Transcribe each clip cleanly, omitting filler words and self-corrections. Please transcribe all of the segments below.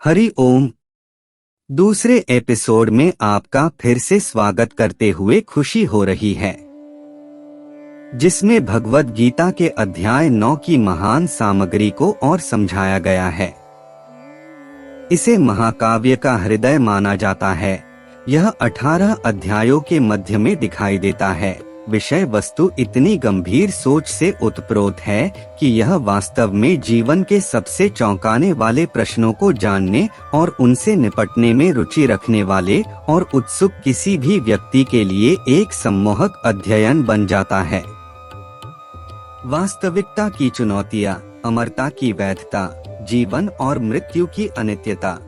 हरि ओम। दूसरे एपिसोड में आपका फिर से स्वागत करते हुए खुशी हो रही है, जिसमें भगवद गीता के अध्याय 9 की महान सामग्री को और समझाया गया है। इसे महाकाव्य का हृदय माना जाता है। यह 18 अध्यायों के मध्य में दिखाई देता है। विषय वस्तु इतनी गंभीर सोच से उत्प्रोत है कि यह वास्तव में जीवन के सबसे चौंकाने वाले प्रश्नों को जानने और उनसे निपटने में रुचि रखने वाले और उत्सुक किसी भी व्यक्ति के लिए एक सम्मोहक अध्ययन बन जाता है। वास्तविकता की चुनौतियाँ, अमरता की वैधता, जीवन और मृत्यु की अनित्यता।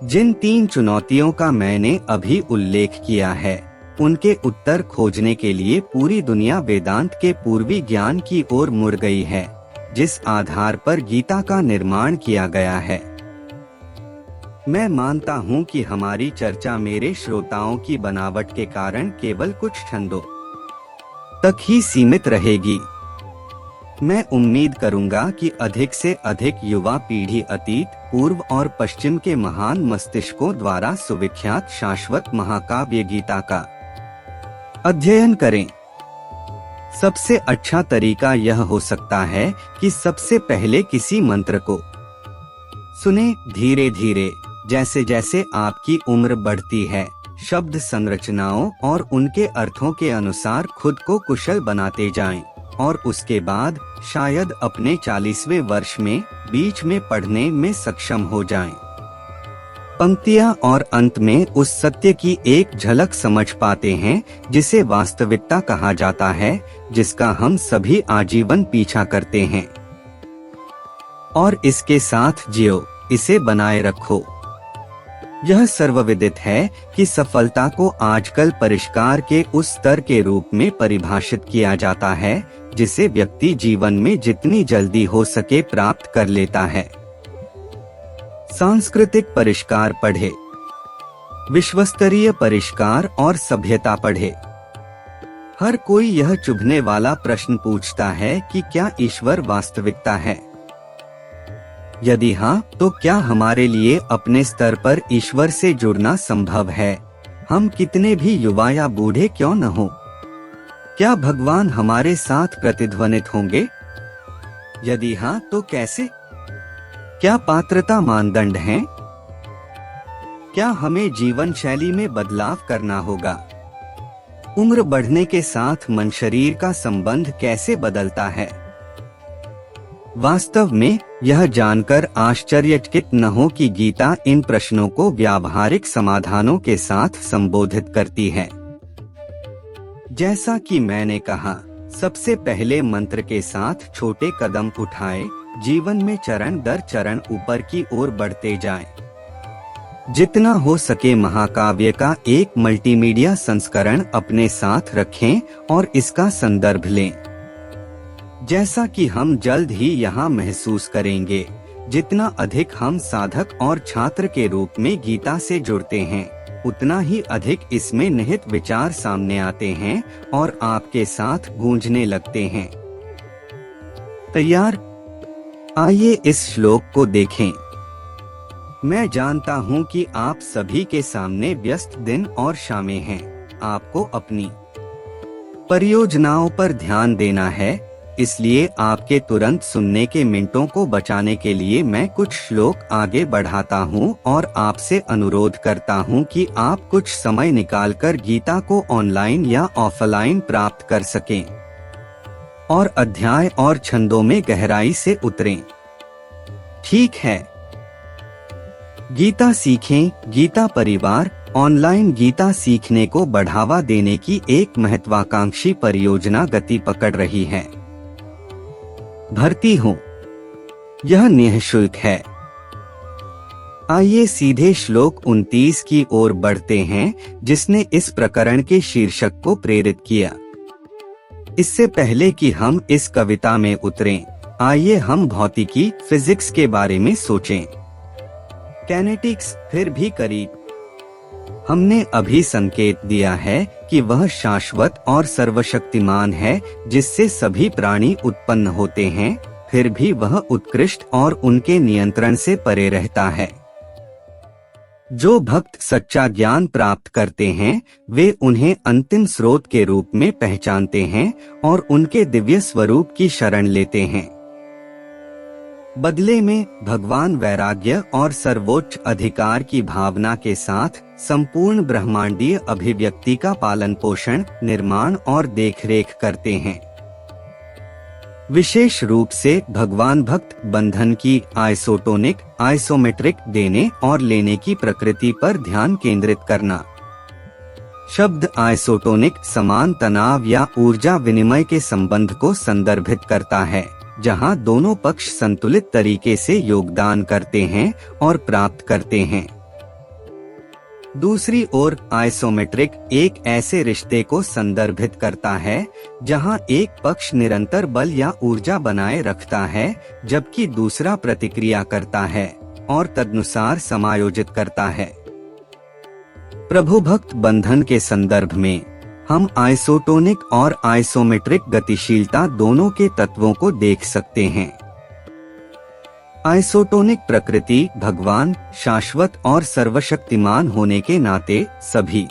जिन 3 चुनौतियों का मैंने अभी उल्लेख किया है, उनके उत्तर खोजने के लिए पूरी दुनिया वेदांत के पूर्वी ज्ञान की ओर मुड़ गई है, जिस आधार पर गीता का निर्माण किया गया है। मैं मानता हूं कि हमारी चर्चा मेरे श्रोताओं की बनावट के कारण केवल कुछ छंदों तक ही सीमित रहेगी। मैं उम्मीद करूंगा कि अधिक से अधिक युवा पीढ़ी अतीत, पूर्व और पश्चिम के महान मस्तिष्कों द्वारा सुविख्यात शाश्वत महाकाव्य गीता का अध्ययन करें। सबसे अच्छा तरीका यह हो सकता है कि सबसे पहले किसी मंत्र को सुने धीरे धीरे। जैसे जैसे आपकी उम्र बढ़ती है, शब्द संरचनाओं और उनके अर्थों के अनुसार खुद को कुशल बनाते जाएं, और उसके बाद शायद अपने 40वें वर्ष में बीच में पढ़ने में सक्षम हो जाएं। पंक्तियां और अंत में उस सत्य की एक झलक समझ पाते हैं जिसे वास्तविकता कहा जाता है, जिसका हम सभी आजीवन पीछा करते हैं। और इसके साथ जियो, इसे बनाए रखो। यह सर्वविदित है कि सफलता को आजकल परिष्कार के उस स्तर के रूप में परिभाषित किया जाता है जिसे व्यक्ति जीवन में जितनी जल्दी हो सके प्राप्त कर लेता है। सांस्कृतिक परिष्कार पढ़े, विश्वस्तरीय परिष्कार और सभ्यता पढ़े। हर कोई यह चुभने वाला प्रश्न पूछता है कि क्या ईश्वर वास्तविकता है? यदि हाँ, तो क्या हमारे लिए अपने स्तर पर ईश्वर से जुड़ना संभव है, हम कितने भी युवा या बूढ़े क्यों न हो? क्या भगवान हमारे साथ प्रतिध्वनित होंगे? यदि हाँ, तो कैसे? क्या पात्रता मानदंड हैं? क्या हमें जीवन शैली में बदलाव करना होगा? उम्र बढ़ने के साथ मन शरीर का संबंध कैसे बदलता है? वास्तव में यह जानकर आश्चर्यचकित न हो कि गीता इन प्रश्नों को व्यावहारिक समाधानों के साथ संबोधित करती है। जैसा कि मैंने कहा, सबसे पहले मंत्र के साथ छोटे कदम उठाए, जीवन में चरण दर चरण ऊपर की ओर बढ़ते जाएं। जितना हो सके महाकाव्य का एक मल्टीमीडिया संस्करण अपने साथ रखें और इसका संदर्भ लें। जैसा कि हम जल्द ही यहाँ महसूस करेंगे, जितना अधिक हम साधक और छात्र के रूप में गीता से जुड़ते हैं, उतना ही अधिक इसमें निहित विचार सामने आते हैं और आपके साथ गूंजने लगते हैं। तैयार? आइए इस श्लोक को देखें। मैं जानता हूँ कि आप सभी के सामने व्यस्त दिन और शामें हैं। आपको अपनी परियोजनाओं पर ध्यान देना है, इसलिए आपके तुरंत सुनने के मिनटों को बचाने के लिए मैं कुछ श्लोक आगे बढ़ाता हूँ और आपसे अनुरोध करता हूँ कि आप कुछ समय निकालकर गीता को ऑनलाइन या ऑफलाइन प्राप्त कर सकें और अध्याय और छंदों में गहराई से उतरें। ठीक है, गीता सीखें, गीता परिवार ऑनलाइन गीता सीखने को बढ़ावा देने की एक महत्वाकांक्षी परियोजना गति पकड़ रही है। भर्ती हो, यह निःशुल्क है। आइए सीधे श्लोक 29 की ओर बढ़ते हैं, जिसने इस प्रकरण के शीर्षक को प्रेरित किया। इससे पहले कि हम इस कविता में उतरें, आइए हम भौतिकी, फिजिक्स के बारे में सोचें। कैनेटिक्स फिर भी करीब। हमने अभी संकेत दिया है कि वह शाश्वत और सर्वशक्तिमान है, जिससे सभी प्राणी उत्पन्न होते हैं, फिर भी वह उत्कृष्ट और उनके नियंत्रण से परे रहता है। जो भक्त सच्चा ज्ञान प्राप्त करते हैं वे उन्हें अंतिम स्रोत के रूप में पहचानते हैं और उनके दिव्य स्वरूप की शरण लेते हैं। बदले में भगवान वैराग्य और सर्वोच्च अधिकार की भावना के साथ संपूर्ण ब्रह्मांडीय अभिव्यक्ति का पालन पोषण, निर्माण और देखरेख करते हैं। विशेष रूप से भगवान भक्त बंधन की आइसोटोनिक, आइसोमेट्रिक देने और लेने की प्रकृति पर ध्यान केंद्रित करना। शब्द आइसोटोनिक समान तनाव या ऊर्जा विनिमय के संबंध को संदर्भित करता है, जहां दोनों पक्ष संतुलित तरीके से योगदान करते हैं और प्राप्त करते हैं। दूसरी ओर आइसोमेट्रिक एक ऐसे रिश्ते को संदर्भित करता है जहां एक पक्ष निरंतर बल या ऊर्जा बनाए रखता है जबकि दूसरा प्रतिक्रिया करता है और तदनुसार समायोजित करता है। प्रभु भक्त बंधन के संदर्भ में हम आइसोटोनिक और आइसोमेट्रिक गतिशीलता दोनों के तत्वों को देख सकते हैं। आइसोटोनिक प्रकृति भगवान शाश्वत और सर्वशक्तिमान होने के नाते सभी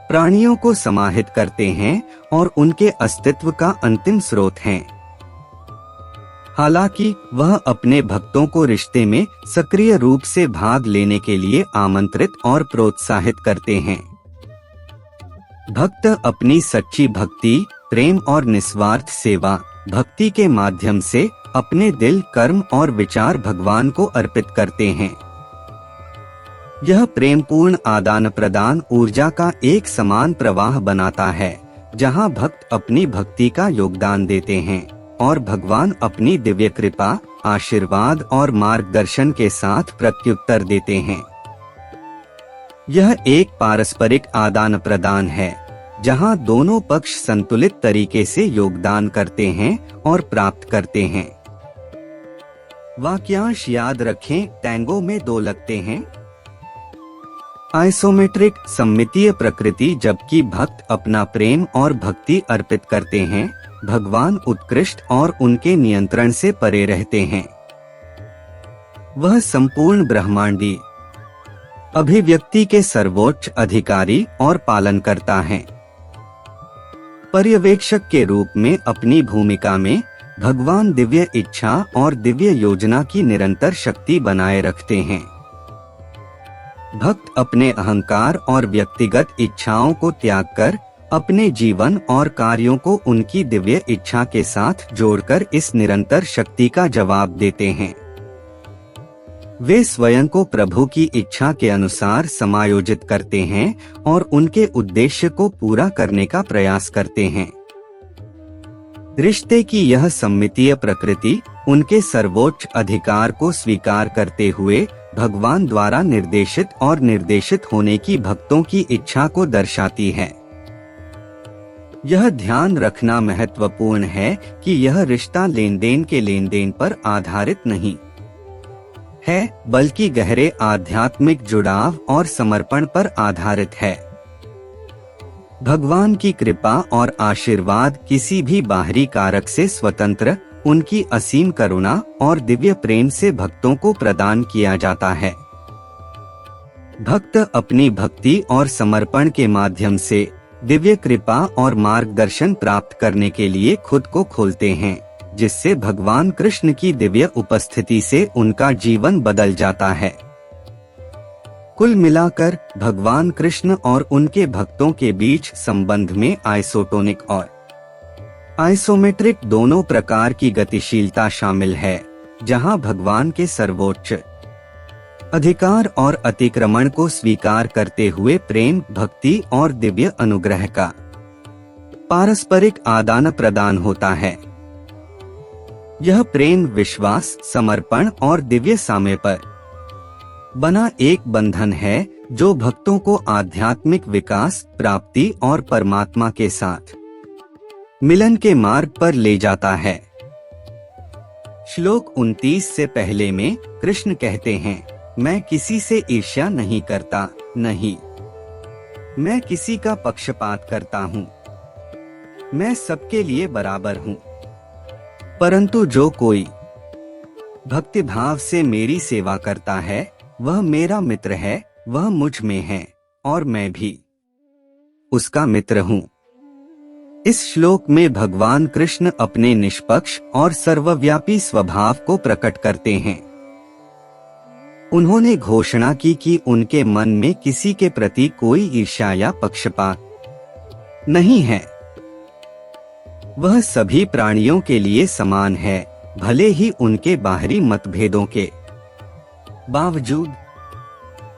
प्राणियों को समाहित करते हैं और उनके अस्तित्व का अंतिम स्रोत हैं। हालांकि वह अपने भक्तों को रिश्ते में सक्रिय रूप से भाग लेने के लिए आमंत्रित और प्रोत्साहित करते हैं। भक्त अपनी सच्ची भक्ति, प्रेम और निस्वार्थ सेवा भक्ति के माध्यम से अपने दिल, कर्म और विचार भगवान को अर्पित करते हैं। यह प्रेमपूर्ण आदान प्रदान ऊर्जा का एक समान प्रवाह बनाता है, जहां भक्त अपनी भक्ति का योगदान देते हैं और भगवान अपनी दिव्य कृपा, आशीर्वाद और मार्गदर्शन के साथ प्रत्युत्तर देते हैं। यह एक पारस्परिक आदान प्रदान है, जहां दोनों पक्ष संतुलित तरीके से योगदान करते हैं और प्राप्त करते हैं। वाक्यांश याद रखें, टैंगो में दो लगते हैं। आइसोमेट्रिक सममितीय प्रकृति जबकि भक्त अपना प्रेम और भक्ति अर्पित करते हैं, भगवान उत्कृष्ट और उनके नियंत्रण से परे रहते हैं। वह संपूर्ण ब्रह्मांडी अभिव्यक्ति के सर्वोच्च अधिकारी और पालन करता है। पर्यवेक्षक के रूप में अपनी भूमिका में भगवान दिव्य इच्छा और दिव्य योजना की निरंतर शक्ति बनाए रखते हैं। भक्त अपने अहंकार और व्यक्तिगत इच्छाओं को त्याग कर अपने जीवन और कार्यों को उनकी दिव्य इच्छा के साथ जोड़कर इस निरंतर शक्ति का जवाब देते हैं। वे स्वयं को प्रभु की इच्छा के अनुसार समायोजित करते हैं और उनके उद्देश्य को पूरा करने का प्रयास करते हैं। रिश्ते की यह सममितीय प्रकृति उनके सर्वोच्च अधिकार को स्वीकार करते हुए भगवान द्वारा निर्देशित और निर्देशित होने की भक्तों की इच्छा को दर्शाती है। यह ध्यान रखना महत्वपूर्ण है कि यह रिश्ता लेनदेन के लेनदेन पर आधारित नहीं है, बल्कि गहरे आध्यात्मिक जुड़ाव और समर्पण पर आधारित है। भगवान की कृपा और आशीर्वाद किसी भी बाहरी कारक से स्वतंत्र उनकी असीम करुणा और दिव्य प्रेम से भक्तों को प्रदान किया जाता है। भक्त अपनी भक्ति और समर्पण के माध्यम से दिव्य कृपा और मार्गदर्शन प्राप्त करने के लिए खुद को खोलते हैं, जिससे भगवान कृष्ण की दिव्य उपस्थिति से उनका जीवन बदल जाता है। कुल मिलाकर भगवान कृष्ण और उनके भक्तों के बीच संबंध में आइसोटोनिक और आइसोमेट्रिक दोनों प्रकार की गतिशीलता शामिल है, जहां भगवान के सर्वोच्च अधिकार और अतिक्रमण को स्वीकार करते हुए प्रेम, भक्ति और दिव्य अनुग्रह का पारस्परिक आदान प्रदान होता है। यह प्रेम, विश्वास, समर्पण और दिव्य साम्य पर बना एक बंधन है जो भक्तों को आध्यात्मिक विकास, प्राप्ति और परमात्मा के साथ मिलन के मार्ग पर ले जाता है। श्लोक 29 से पहले में कृष्ण कहते हैं, मैं किसी से ईर्ष्या नहीं करता, नहीं मैं किसी का पक्षपात करता हूँ, मैं सबके लिए बराबर हूँ। परंतु जो कोई भक्ति भाव से मेरी सेवा करता है वह मेरा मित्र है, वह मुझ में है और मैं भी उसका मित्र हूँ। इस श्लोक में भगवान कृष्ण अपने निष्पक्ष और सर्वव्यापी स्वभाव को प्रकट करते हैं। उन्होंने घोषणा की कि उनके मन में किसी के प्रति कोई ईर्ष्या या पक्षपात नहीं है। वह सभी प्राणियों के लिए समान है, भले ही उनके बाहरी मतभेदों के बावजूद।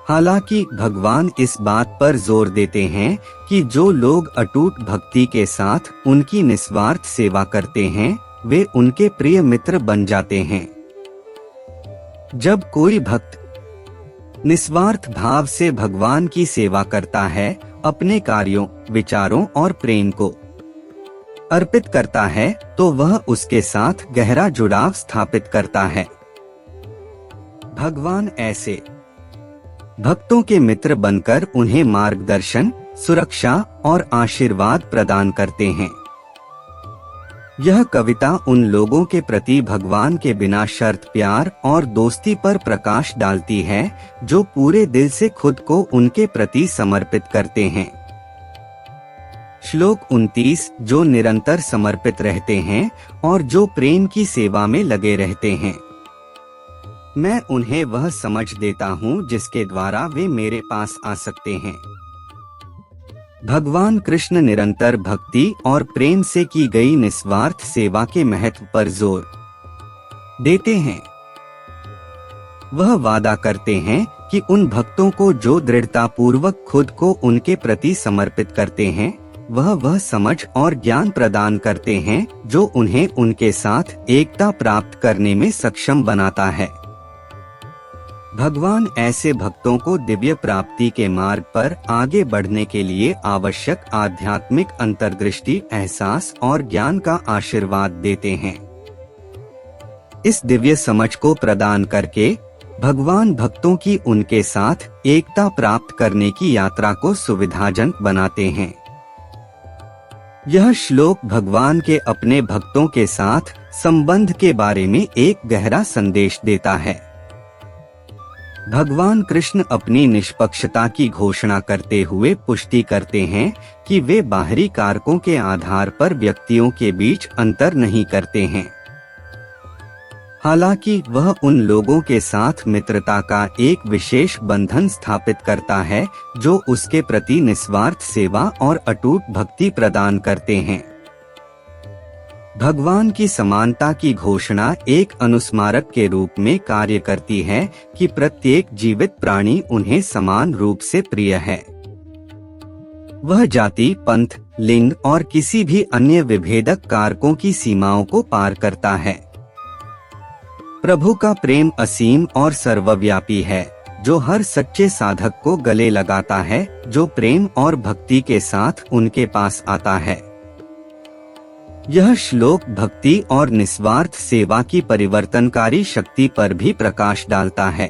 हालांकि भगवान इस बात पर जोर देते हैं कि जो लोग अटूट भक्ति के साथ उनकी निस्वार्थ सेवा करते हैं वे उनके प्रिय मित्र बन जाते हैं। जब कोई भक्त निस्वार्थ भाव से भगवान की सेवा करता है, अपने कार्यों, विचारों और प्रेम को अर्पित करता है, तो वह उसके साथ गहरा जुड़ाव स्थापित करता है। भगवान ऐसे भक्तों के मित्र बनकर उन्हें मार्गदर्शन, सुरक्षा और आशीर्वाद प्रदान करते हैं। यह कविता उन लोगों के प्रति भगवान के बिना शर्त प्यार और दोस्ती पर प्रकाश डालती है जो पूरे दिल से खुद को उनके प्रति समर्पित करते हैं। श्लोक 29, जो निरंतर समर्पित रहते हैं और जो प्रेम की सेवा में लगे रहते हैं, मैं उन्हें वह समझ देता हूँ जिसके द्वारा वे मेरे पास आ सकते हैं। भगवान कृष्ण निरंतर भक्ति और प्रेम से की गई निस्वार्थ सेवा के महत्व पर जोर देते हैं। वह वादा करते हैं कि उन भक्तों को जो दृढ़ता पूर्वक खुद को उनके प्रति समर्पित करते हैं, वह समझ और ज्ञान प्रदान करते हैं जो उन्हें उनके साथ एकता प्राप्त करने में सक्षम बनाता है। भगवान ऐसे भक्तों को दिव्य प्राप्ति के मार्ग पर आगे बढ़ने के लिए आवश्यक आध्यात्मिक अंतर्दृष्टि, एहसास और ज्ञान का आशीर्वाद देते हैं। इस दिव्य समझ को प्रदान करके भगवान भक्तों की उनके साथ एकता प्राप्त करने की यात्रा को सुविधाजनक बनाते हैं। यह श्लोक भगवान के अपने भक्तों के साथ संबंध के बारे में एक गहरा संदेश देता है। भगवान कृष्ण अपनी निष्पक्षता की घोषणा करते हुए पुष्टि करते हैं कि वे बाहरी कारकों के आधार पर व्यक्तियों के बीच अंतर नहीं करते हैं। हालांकि वह उन लोगों के साथ मित्रता का एक विशेष बंधन स्थापित करता है जो उसके प्रति निस्वार्थ सेवा और अटूट भक्ति प्रदान करते हैं। भगवान की समानता की घोषणा एक अनुस्मारक के रूप में कार्य करती है कि प्रत्येक जीवित प्राणी उन्हें समान रूप से प्रिय है। वह जाति, पंथ, लिंग और किसी भी अन्य विभेदक कारकों की सीमाओं को पार करता है। प्रभु का प्रेम असीम और सर्वव्यापी है, जो हर सच्चे साधक को गले लगाता है जो प्रेम और भक्ति के साथ उनके पास आता है। यह श्लोक भक्ति और निस्वार्थ सेवा की परिवर्तनकारी शक्ति पर भी प्रकाश डालता है।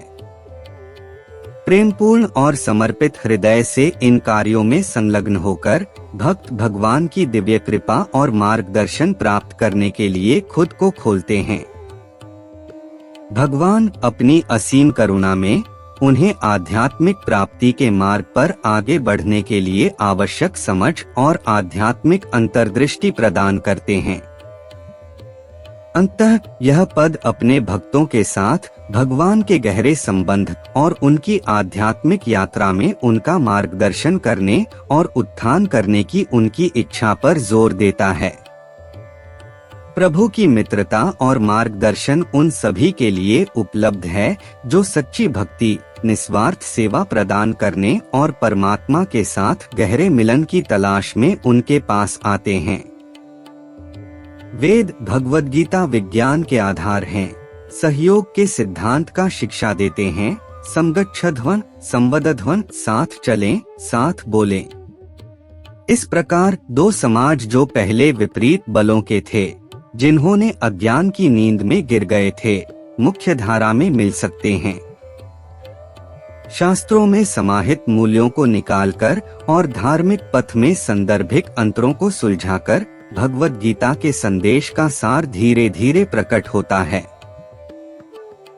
प्रेमपूर्ण और समर्पित हृदय से इन कार्यों में संलग्न होकर भक्त भगवान की दिव्य कृपा और मार्गदर्शन प्राप्त करने के लिए खुद को खोलते हैं। भगवान अपनी असीम करुणा में उन्हें आध्यात्मिक प्राप्ति के मार्ग पर आगे बढ़ने के लिए आवश्यक समझ और आध्यात्मिक अंतर्दृष्टि प्रदान करते हैं। अंततः यह पद अपने भक्तों के साथ भगवान के गहरे संबंध और उनकी आध्यात्मिक यात्रा में उनका मार्गदर्शन करने और उत्थान करने की उनकी इच्छा पर जोर देता है। प्रभु की मित्रता और मार्गदर्शन उन सभी के लिए उपलब्ध है जो सच्ची भक्ति, निस्वार्थ सेवा प्रदान करने और परमात्मा के साथ गहरे मिलन की तलाश में उनके पास आते हैं। वेद, भगवद गीता विज्ञान के आधार हैं, सहयोग के सिद्धांत का शिक्षा देते हैं। समगच्छध्वन, संवदध्वन, साथ चलें, साथ बोलें। इस प्रकार दो समाज जो पहले विपरीत बलों के थे, जिन्होंने अज्ञान की नींद में गिर गए थे, मुख्य धारा में मिल सकते हैं। शास्त्रों में समाहित मूल्यों को निकालकर और धार्मिक पथ में संदर्भिक अंतरों को सुलझाकर भगवद गीता के संदेश का सार धीरे धीरे प्रकट होता है।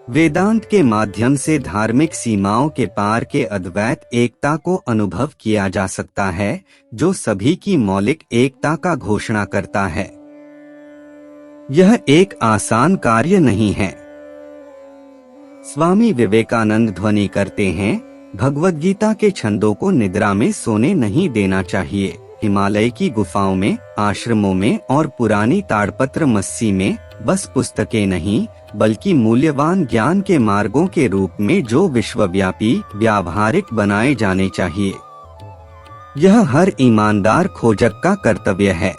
वेदांत के माध्यम से धार्मिक सीमाओं के पार के अद्वैत एकता को अनुभव किया जा सकता है, जो सभी की मौलिक एकता का घोषणा करता है। यह एक आसान कार्य नहीं है। स्वामी विवेकानंद ध्वनि करते हैं, भगवद गीता के छंदों को निद्रा में सोने नहीं देना चाहिए। हिमालय की गुफाओं में, आश्रमों में और पुरानी ताड़पत्र मस्सी में बस पुस्तकें नहीं, बल्कि मूल्यवान ज्ञान के मार्गों के रूप में जो विश्वव्यापी व्यावहारिक बनाए जाने चाहिए। यह हर ईमानदार खोजक का कर्तव्य है।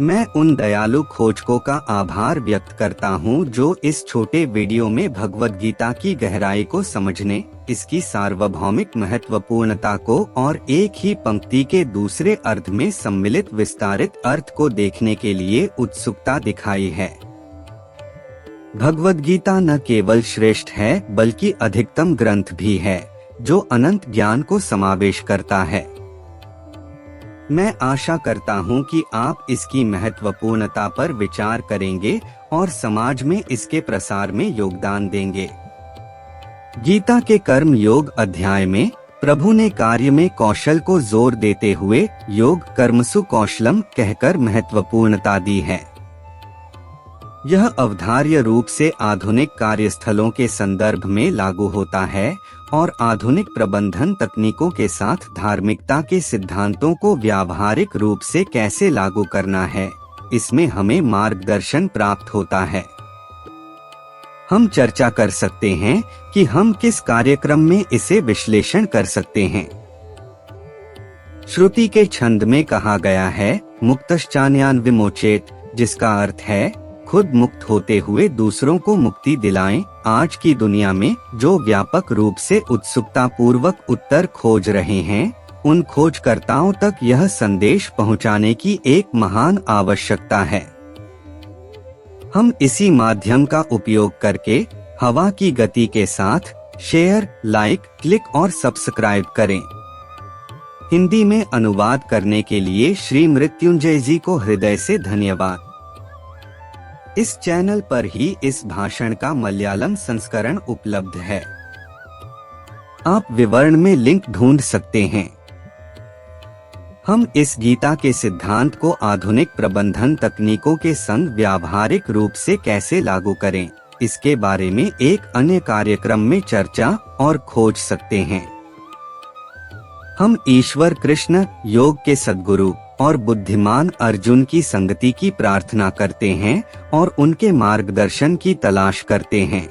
मैं उन दयालु खोजकों का आभार व्यक्त करता हूं जो इस छोटे वीडियो में भगवद गीता की गहराई को समझने, इसकी सार्वभौमिक महत्वपूर्णता को और एक ही पंक्ति के दूसरे अर्थ में सम्मिलित विस्तारित अर्थ को देखने के लिए उत्सुकता दिखाई है। भगवद गीता न केवल श्रेष्ठ है, बल्कि अधिकतम ग्रंथ भी है, जो अनंत ज्ञान को समावेश करता है। मैं आशा करता हूं कि आप इसकी महत्वपूर्णता पर विचार करेंगे और समाज में इसके प्रसार में योगदान देंगे। गीता के कर्म योग अध्याय में प्रभु ने कार्य में कौशल को जोर देते हुए योग कर्मसु कौशलम कहकर महत्वपूर्णता दी है। यह अवधार्य रूप से आधुनिक कार्यस्थलों के संदर्भ में लागू होता है और आधुनिक प्रबंधन तकनीकों के साथ धार्मिकता के सिद्धांतों को व्यावहारिक रूप से कैसे लागू करना है, इसमें हमें मार्गदर्शन प्राप्त होता है। हम चर्चा कर सकते हैं कि हम किस कार्यक्रम में इसे विश्लेषण कर सकते हैं। श्रुति के छंद में कहा गया है, मुक्तश्चान्यान विमोचेत, जिसका अर्थ है खुद मुक्त होते हुए दूसरों को मुक्ति दिलाएं। आज की दुनिया में जो व्यापक रूप से उत्सुकता पूर्वक उत्तर खोज रहे हैं, उन खोजकर्ताओं तक यह संदेश पहुंचाने की एक महान आवश्यकता है। हम इसी माध्यम का उपयोग करके हवा की गति के साथ शेयर, लाइक, क्लिक और सब्सक्राइब करें। हिंदी में अनुवाद करने के लिए श्री मृत्युंजय जी को हृदय से धन्यवाद। इस चैनल पर ही इस भाषण का मलयालम संस्करण उपलब्ध है। आप विवरण में लिंक ढूंढ सकते हैं। हम इस गीता के सिद्धांत को आधुनिक प्रबंधन तकनीकों के संग व्यावहारिक रूप से कैसे लागू करें, इसके बारे में एक अन्य कार्यक्रम में चर्चा और खोज सकते हैं। हम ईश्वर कृष्ण, योग के सद्गुरु और बुद्धिमान अर्जुन की संगति की प्रार्थना करते हैं और उनके मार्गदर्शन की तलाश करते हैं।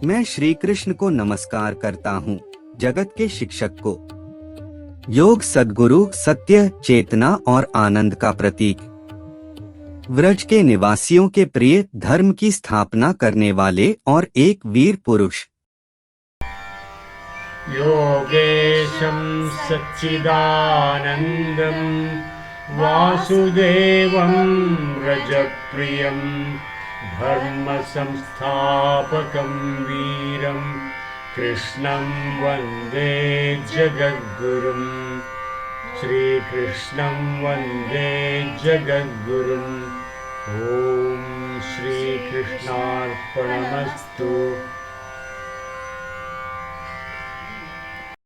मैं श्री कृष्ण को नमस्कार करता हूँ, जगत के शिक्षक को, योग सद्गुरु, सत्य, चेतना और आनंद का प्रतीक, व्रज के निवासियों के प्रिय, धर्म की स्थापना करने वाले और एक वीर पुरुष। योगेशं सच्चिदानन्दं वासुदेवं रजप्रियं धर्मसंस्थापकं वीरं कृष्णं वन्दे जगद्गुरुं। श्रीकृष्णं वन्दे जगद्गुरुं। ॐ श्रीकृष्णार्पणमस्तु।